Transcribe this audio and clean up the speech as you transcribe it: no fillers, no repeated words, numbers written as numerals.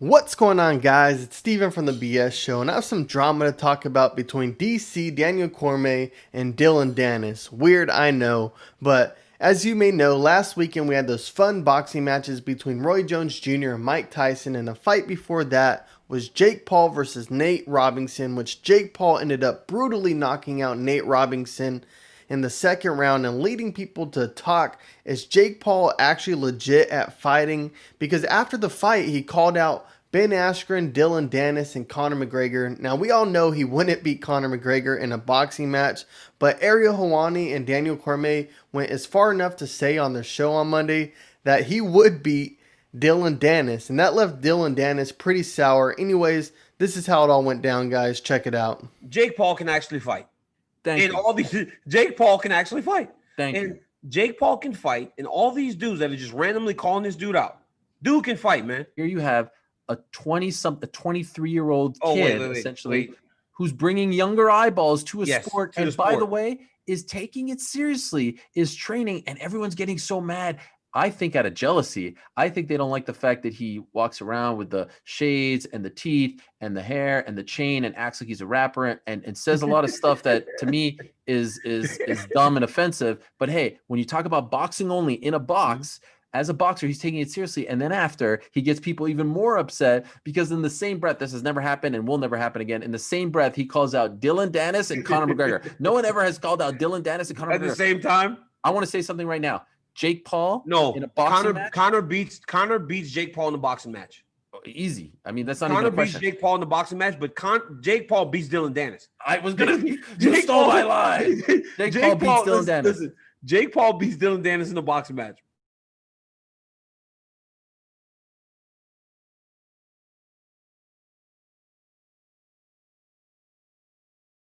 What's going on, guys? It's Steven from the BS Show, and I have some drama to talk about between DC, Daniel Cormier, and Dillion Danis. Weird, I know, but as you may know, last weekend we had those fun boxing matches between Roy Jones Jr. and Mike Tyson, and the fight before that was Jake Paul versus Nate Robinson, which Jake Paul ended up brutally knocking out Nate Robinson in the second round and leading people to talk, is Jake Paul actually legit at fighting? Because after the fight, he called out Ben Askren, Dillion Danis, and Conor McGregor. Now, we all know he wouldn't beat Conor McGregor in a boxing match, but Ariel Helwani and Daniel Cormier went as far enough to say on their show on Monday that he would beat Dillion Danis, and that left Dillion Danis pretty sour. Anyways, this is how it all went down, guys. Check it out. Jake Paul can actually fight. Thank you. All these Jake Paul can actually fight. Thank you. Jake Paul can fight, and all these dudes that are just randomly calling this dude out. Dude can fight, man. Here you have a 23-year-old kid, essentially, who's bringing younger eyeballs to a sport. And by the way, is taking it seriously, is training, and everyone's getting so mad. I think out of jealousy. I think they don't like the fact that he walks around with the shades and the teeth and the hair and the chain and acts like he's a rapper and says a lot of stuff that to me is dumb and offensive. But hey, when you talk about boxing only in a box, as a boxer, he's taking it seriously. And then after, he gets people even more upset because in the same breath, this has never happened and will never happen again. In the same breath, he calls out Dillion Danis and Conor McGregor. No one ever has called out Dillion Danis and Conor McGregor. At the same time? I want to say something right now. Jake Paul, in a boxing match? Conor beats Jake Paul in the boxing match. Easy. I mean, that's not Conor even a question. beats Jake Paul in the boxing match, but Jake Paul beats Dillion Danis. I was gonna. You stole my line. Jake Paul beats Dylan Danis. Listen, Jake Paul beats Dillion Danis in the boxing match.